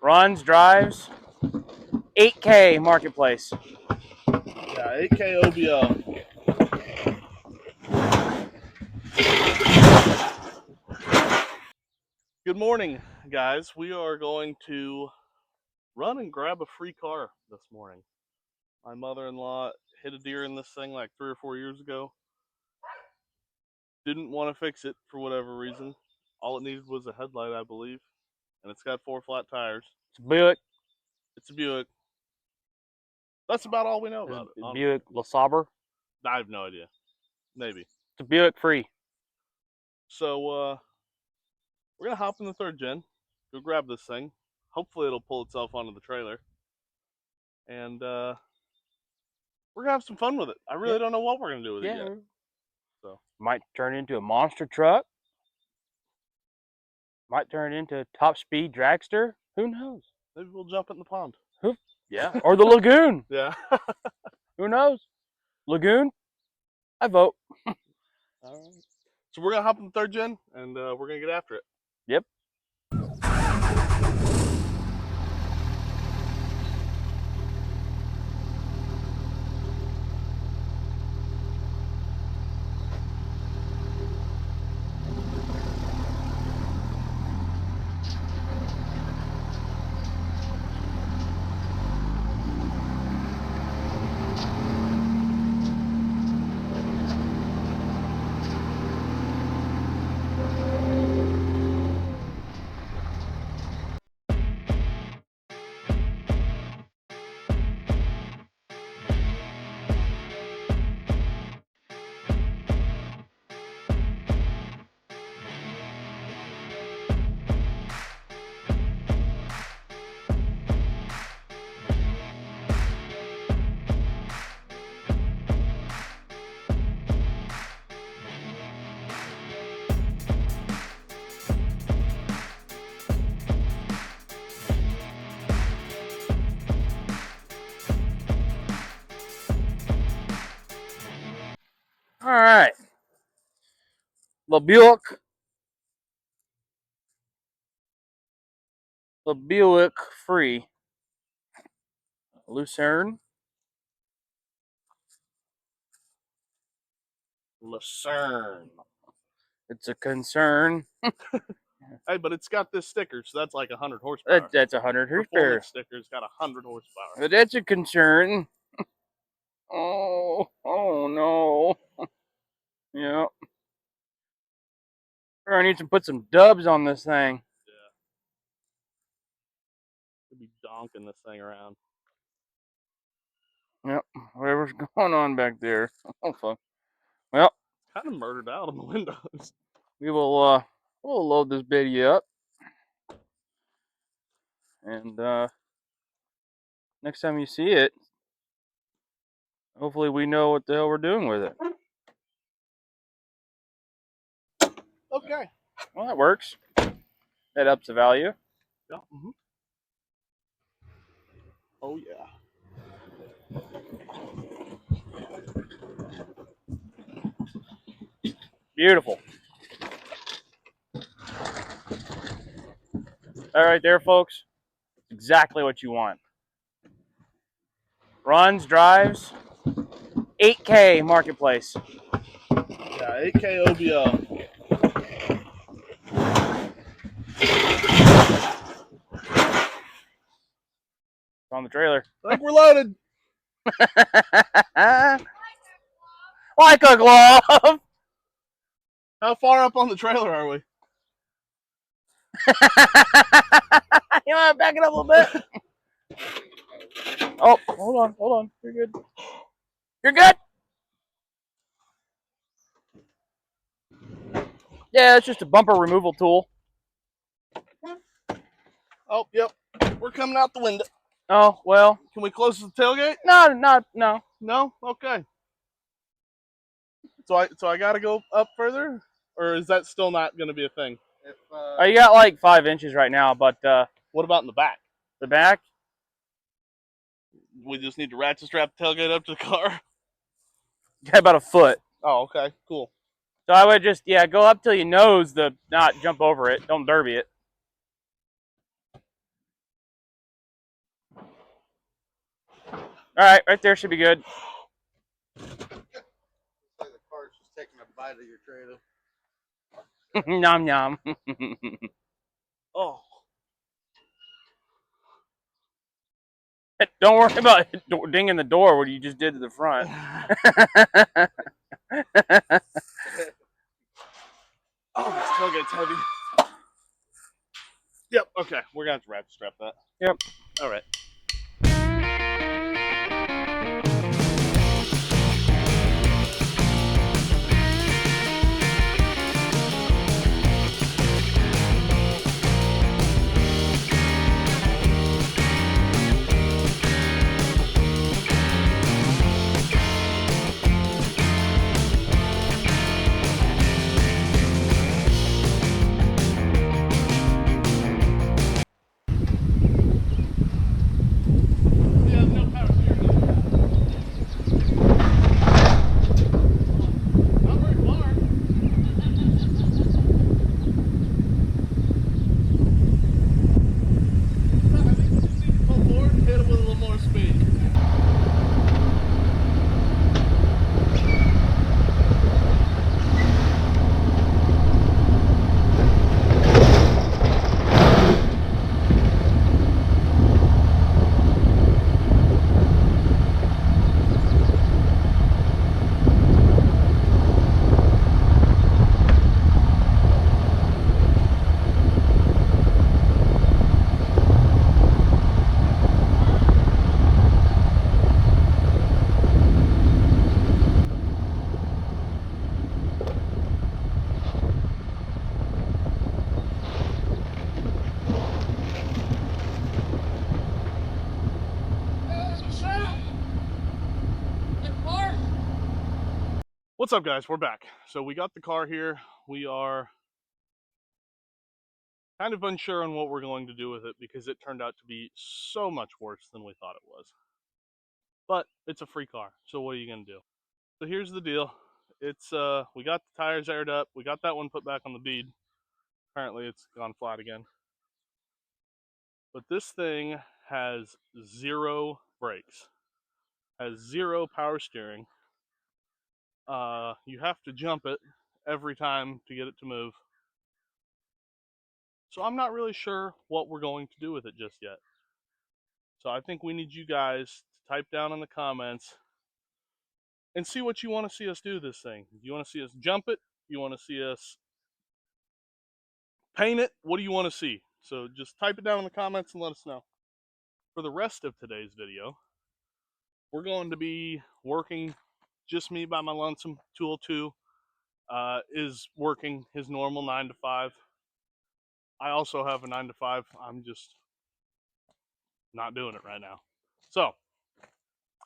Runs, drives, 8K marketplace. Yeah, 8K OBO. Good morning, guys. We are going to run and grab a free car this morning. My mother-in-law hit a deer in this thing like 3 or 4 years ago. Didn't want to fix it for whatever reason. All it needed was a headlight, I believe, and it's got 4 flat tires. It's a Buick. It's a Buick. That's about all we know about it. Buick LeSabre. I have no idea. Maybe. It's a Buick free. So we're gonna hop in the third gen, go grab this thing. Hopefully it'll pull itself onto the trailer, and we're gonna have some fun with it. I really don't know what we're gonna do with it yet. So might turn into a monster truck. Might turn into a top speed dragster. Who knows? Maybe we'll jump in the pond. Yeah, or the lagoon. Yeah. Who knows? Lagoon. I vote. All right. So we're gonna hop in the third gen, and we're gonna get after it. Yep. All right. The Buick free. Lucerne. Lucerne. It's a concern. Hey, but it's got this sticker, so that's like 100 horsepower. That's 100 horsepower. Performance sticker's got 100 horsepower. But that's a concern. Oh no. Yeah. I need to put some dubs on this thing. Yeah. Could be donking this thing around. Yep. Whatever's going on back there. Oh fuck. Well, kind of murdered out on the windows. We will we'll load this baby up. And next time you see it, hopefully we know what the hell we're doing with it. Okay. Well, that works. That ups the value. Yeah. Mm-hmm. Oh, yeah. Beautiful. All right there, folks. Exactly what you want. Runs, drives, 8K marketplace. Yeah, 8K OBO. It's on the trailer. I think we're loaded. Like a glove. How far up on the trailer are we? You want to back it up a little bit? Oh, hold on. You're good. You're good? Yeah, it's just a bumper removal tool. Oh, yep. We're coming out the window. Oh, well. Can we close the tailgate? No. No? Okay. So I got to go up further? Or is that still not going to be a thing? You got like 5 inches right now, but what about in the back? The back? We just need to ratchet strap the tailgate up to the car? Yeah, about a foot. Oh, okay. Cool. So I would just, go up till your nose, not jump over it. Don't derby it. Alright, right there should be good. Looks like the car's just taking a bite of your trailer. Nom nom. Oh, Don't worry about dinging the door what you just did to the front. oh, this tailgate's heavy. Yep. Okay, we're gonna have to ratchet strap that. Yep. All right. Yeah, no power steering. Not very far. I think we just need to pull forward and hit it with a little more speed. What's up, guys? We're back. So we got the car here. We are kind of unsure on what we're going to do with it because it turned out to be so much worse than we thought it was. But it's a free car, so what are you gonna do? So here's the deal. It's we got the tires aired up. We got that one put back on the bead. Apparently it's gone flat again. But this thing has 0 brakes, has 0 power steering. You have to jump it every time to get it to move. So I'm not really sure what we're going to do with it just yet. So I think we need you guys to type down in the comments and see what you want to see us do this thing. Do you want to see us jump it? You want to see us paint it? What do you want to see? So just type it down in the comments and let us know. For the rest of today's video, we're going to be working just me by my lonesome. Tool 2 is working his normal 9 to 5. I also have a 9 to 5. I'm just not doing it right now. So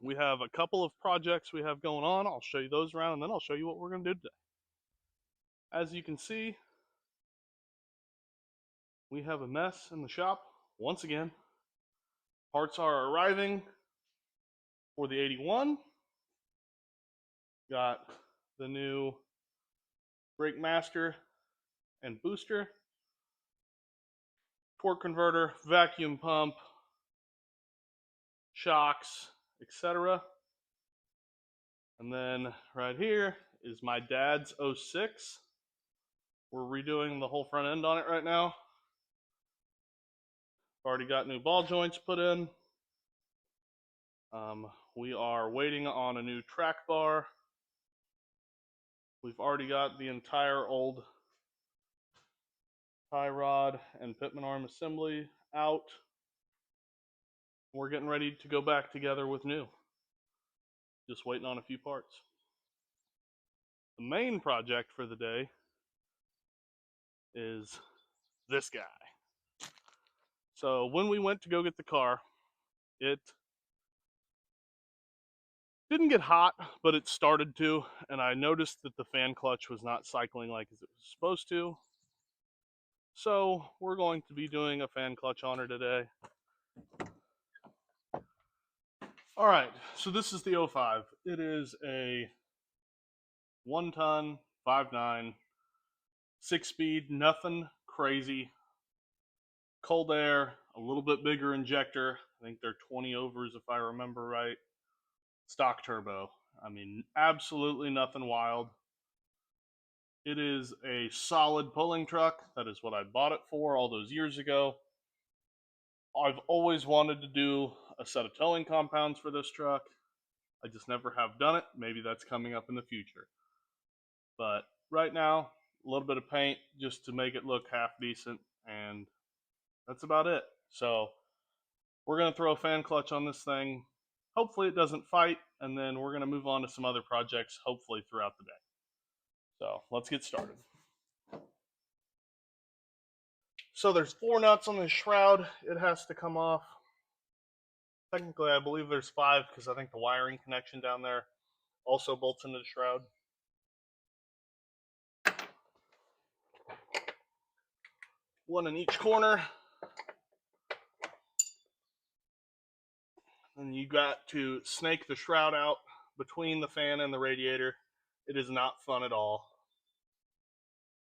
we have a couple of projects we have going on. I'll show you those around, and then I'll show you what we're going to do today. As you can see, we have a mess in the shop once again. Parts are arriving for the 81. Got the new brake master and booster, torque converter, vacuum pump, shocks, etc. And then right here is my dad's 06. We're redoing the whole front end on it right now. Already got new ball joints put in. We are waiting on a new track bar. We've already got the entire old tie rod and pitman arm assembly out. We're getting ready to go back together with new. Just waiting on a few parts. The main project for the day is this guy. So when we went to go get the car, it didn't get hot, but it started to, and I noticed that the fan clutch was not cycling like it was supposed to. So we're going to be doing a fan clutch on her today. All right, so this is the 05. It is a 1-ton, 5.9, 6-speed, nothing crazy. Cold air, a little bit bigger injector. I think they're 20 overs if I remember right. stock turbo. I mean, absolutely nothing wild. It is a solid pulling truck. That is what I bought it for all those years ago. I've always wanted to do a set of towing compounds for this truck. I just never have done it. Maybe that's coming up in the future. But right now, a little bit of paint just to make it look half decent, and that's about it. So we're going to throw a fan clutch on this thing. Hopefully it doesn't fight, and then we're going to move on to some other projects, hopefully throughout the day. So let's get started. So there's 4 nuts on this shroud. It has to come off. Technically, I believe there's 5 because I think the wiring connection down there also bolts into the shroud. One in each corner. And you got to snake the shroud out between the fan and the radiator. It is not fun at all.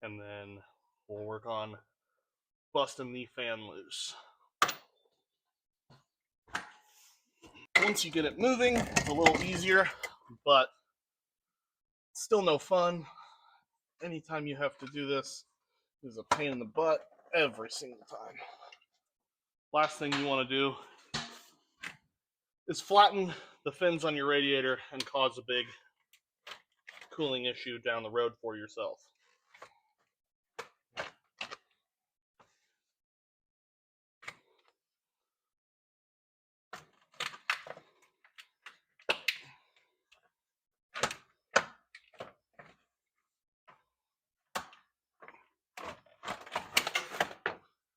And then we'll work on busting the fan loose. Once you get it moving, it's a little easier, but still no fun. Anytime you have to do this is a pain in the butt every single time. Last thing you want to do is flatten the fins on your radiator and cause a big cooling issue down the road for yourself.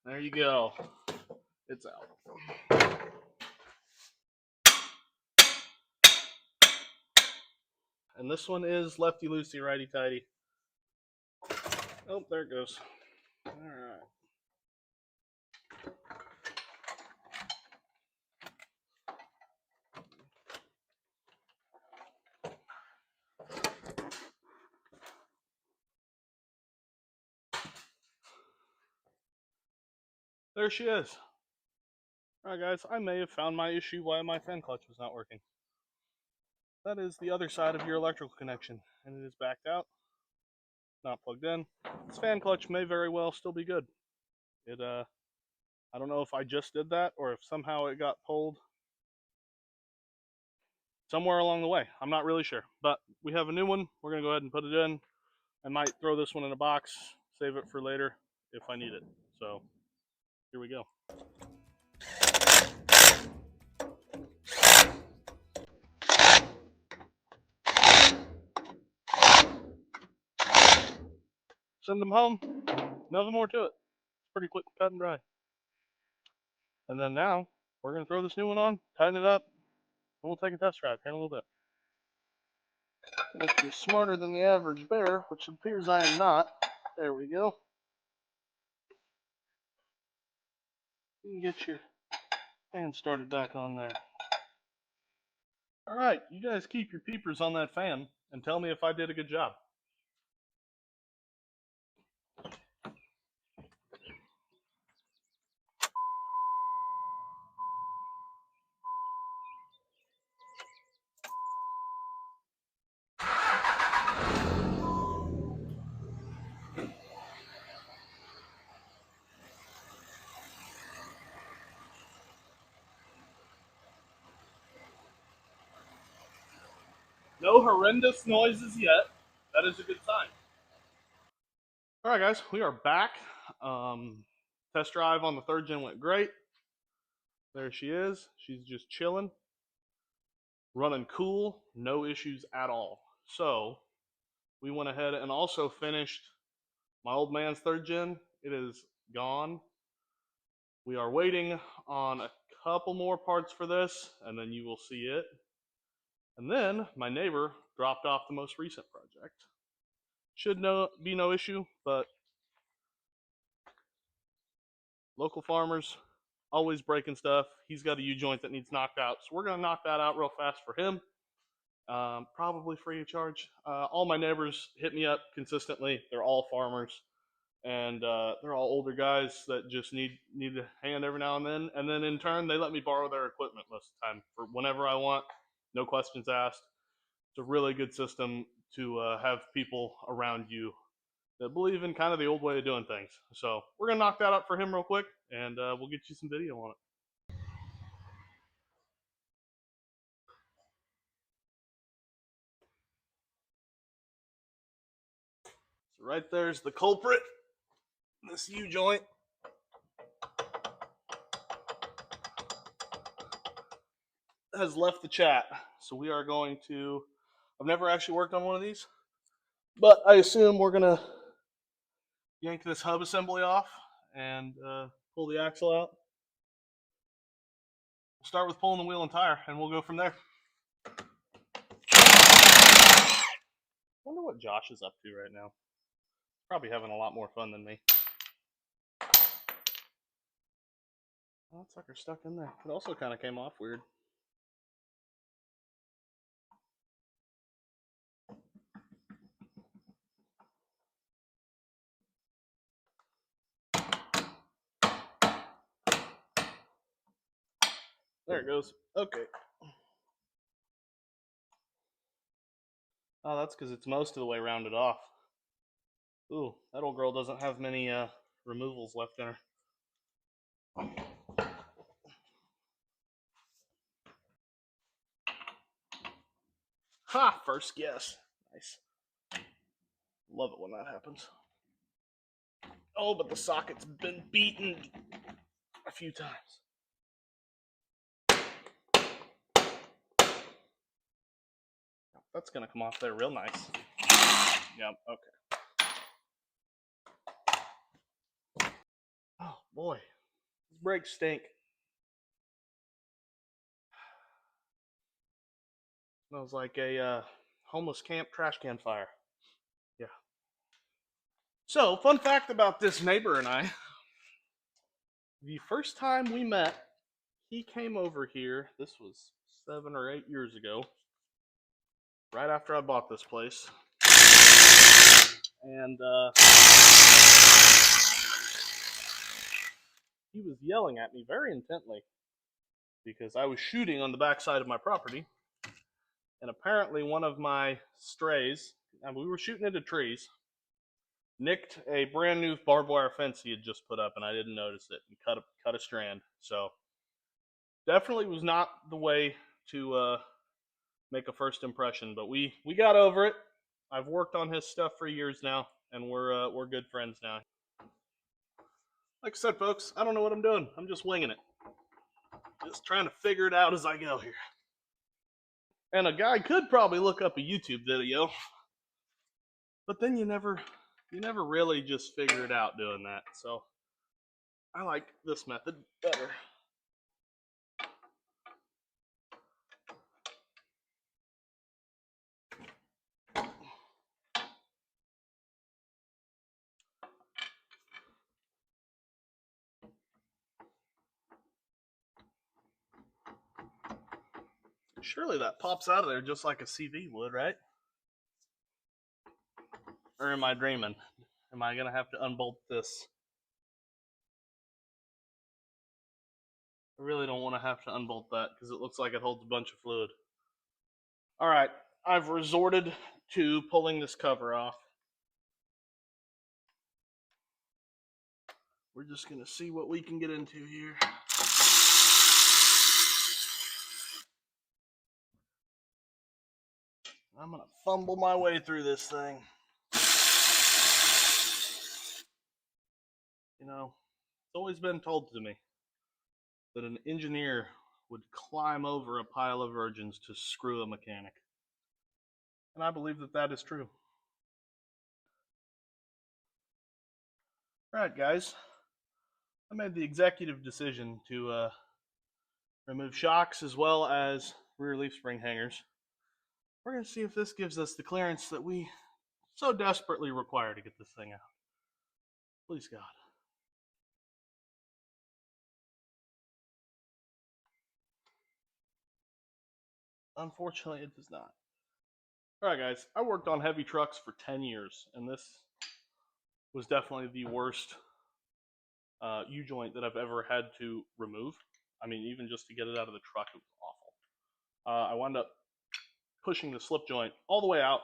There you go. It's out. And this one is lefty loosey, righty tighty. Oh, there it goes. All right. There she is. Alright guys, I may have found my issue why my fan clutch was not working. That is the other side of your electrical connection, and it is backed out, not plugged in. This fan clutch may very well still be good. I don't know if I just did that or if somehow it got pulled somewhere along the way. I'm not really sure, but we have a new one. We're going to go ahead and put it in. I might throw this one in a box, save it for later if I need it. So here we go. Send them home. Nothing more to it. It's pretty quick, cut and dry. And then now we're going to throw this new one on, tighten it up, and we'll take a test drive here in a little bit. If you're smarter than the average bear, which appears I am not, there we go. You can get your fan started back on there. Alright, you guys keep your peepers on that fan and tell me if I did a good job. No horrendous noises yet. That is a good sign. Alright guys, we are back. Test drive on the 3rd gen went great. There she is. She's just chilling. Running cool. No issues at all. So, we went ahead and also finished my old man's 3rd gen. It is gone. We are waiting on a couple more parts for this, and then you will see it. And then my neighbor dropped off the most recent project. Should be no issue, but local farmers always breaking stuff. He's got a U-joint that needs knocked out, so we're going to knock that out real fast for him. Probably free of charge. All my neighbors hit me up consistently. They're all farmers, and they're all older guys that just need a hand every now and then. And then in turn, they let me borrow their equipment most of the time for whenever I want. no questions asked. It's a really good system to have people around you that believe in kind of the old way of doing things. So we're gonna knock that out for him real quick, and we'll get you some video on it. So right there's the culprit, this U-joint. Has left the chat, so we are going to, I've never actually worked on one of these, but I assume we're gonna yank this hub assembly off and pull the axle out. We'll start with pulling the wheel and tire, and we'll go from there. Wonder what Josh is up to right now. Probably having a lot more fun than me. Oh, that sucker's stuck in there. It also kind of came off weird. There it goes. Okay. Oh, that's because it's most of the way rounded off. Ooh, that old girl doesn't have many removals left in her. Ha! First guess. Nice. Love it when that happens. Oh, but the socket's been beaten a few times. That's gonna come off there real nice. Yep, okay. Oh boy, these brakes stink. Smells like a homeless camp trash can fire. Yeah. So, fun fact about this neighbor and I. The first time we met, he came over here, this was 7 or 8 years ago, right after I bought this place. And he was yelling at me very intently because I was shooting on the backside of my property. And apparently one of my strays, and we were shooting into trees, nicked a brand new barbed wire fence he had just put up, and I didn't notice it, and cut a strand. So definitely was not the way to make a first impression, but we got over it. I've worked on his stuff for years now, and we're good friends now. Like I said, folks, I don't know what I'm doing. I'm just winging it. Just trying to figure it out as I go here. And a guy could probably look up a YouTube video, but then you never really just figure it out doing that. So I like this method better. Surely that pops out of there just like a CV would, right? Or am I dreaming? Am I going to have to unbolt this? I really don't want to have to unbolt that because it looks like it holds a bunch of fluid. All right, I've resorted to pulling this cover off. We're just going to see what we can get into here. I'm going to fumble my way through this thing. You know, it's always been told to me that an engineer would climb over a pile of virgins to screw a mechanic. And I believe that that is true. All right, guys. I made the executive decision to remove shocks as well as rear leaf spring hangers. We're going to see if this gives us the clearance that we so desperately require to get this thing out. Please, God. Unfortunately, it does not. All right, guys. I worked on heavy trucks for 10 years, and this was definitely the worst U-joint that I've ever had to remove. I mean, even just to get it out of the truck, it was awful. I wound up pushing the slip joint all the way out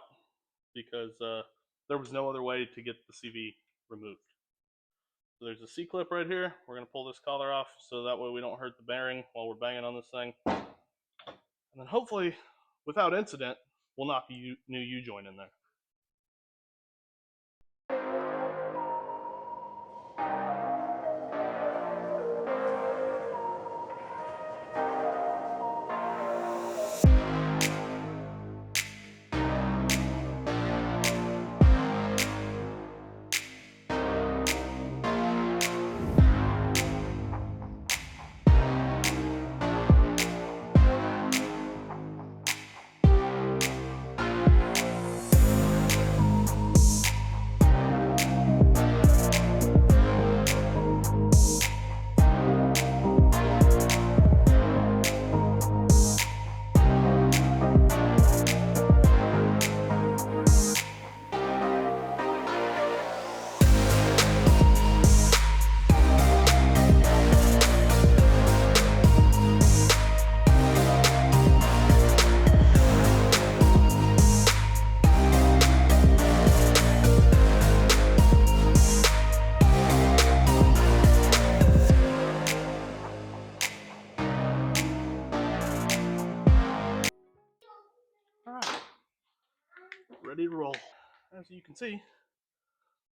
because there was no other way to get the CV removed. So there's a C-clip right here. We're going to pull this collar off so that way we don't hurt the bearing while we're banging on this thing. And then hopefully, without incident, we'll knock the new U-joint in there. Alright, ready to roll. As you can see,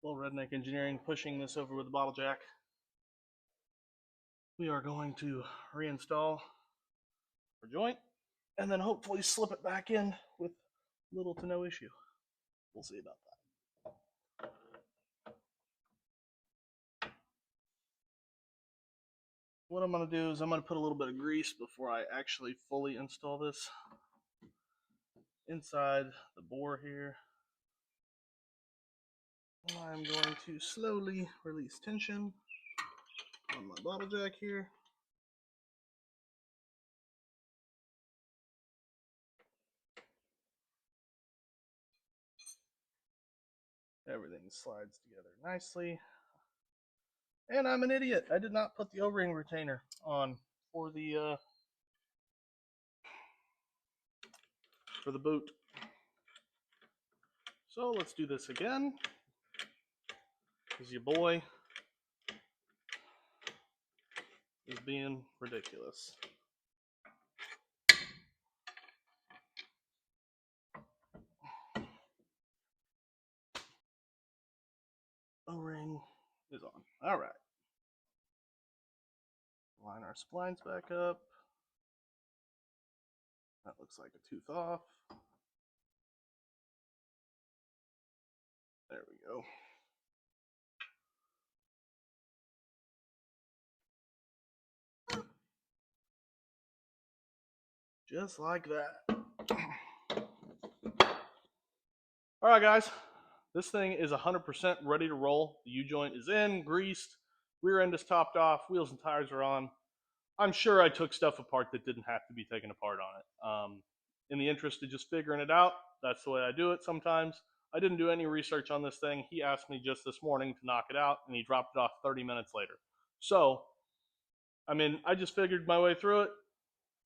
little Redneck Engineering pushing this over with the bottle jack. We are going to reinstall our joint and then hopefully slip it back in with little to no issue. We'll see about that. What I'm going to do is I'm going to put a little bit of grease before I actually fully install this inside the bore here. I'm going to slowly release tension on my bottle jack here. Everything slides together nicely. And I'm an idiot. I did not put the O-ring retainer on for the boot. So let's do this again. Because your boy is being ridiculous. O-ring is on. All right. Line our splines back up. That looks like a tooth off. There we go. Just like that. All right, guys. This thing is 100% ready to roll. The U-joint is in, greased, rear end is topped off, wheels and tires are on. I'm sure I took stuff apart that didn't have to be taken apart on it. In the interest of just figuring it out, that's the way I do it sometimes. I didn't do any research on this thing. He asked me just this morning to knock it out, and he dropped it off 30 minutes later. So, I mean, I just figured my way through it.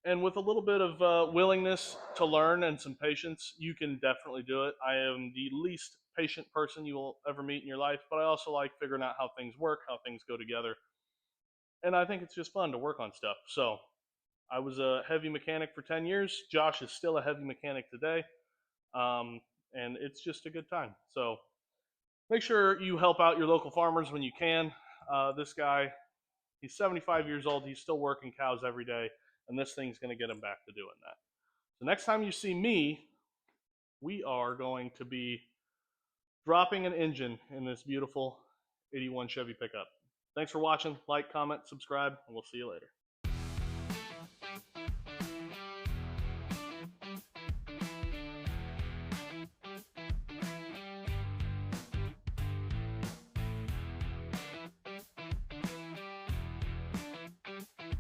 And with a little bit of willingness to learn and some patience, you can definitely do it. I am the least patient person you will ever meet in your life, but I also like figuring out how things work, how things go together. And I think it's just fun to work on stuff. So I was a heavy mechanic for 10 years. Josh is still a heavy mechanic today. And it's just a good time. So make sure you help out your local farmers when you can. This guy, he's 75 years old. He's still working cows every day. And this thing's going to get him back to doing that. So next time you see me, we are going to be dropping an engine in this beautiful 81 Chevy pickup. Thanks for watching. Like, comment, subscribe, and we'll see you later.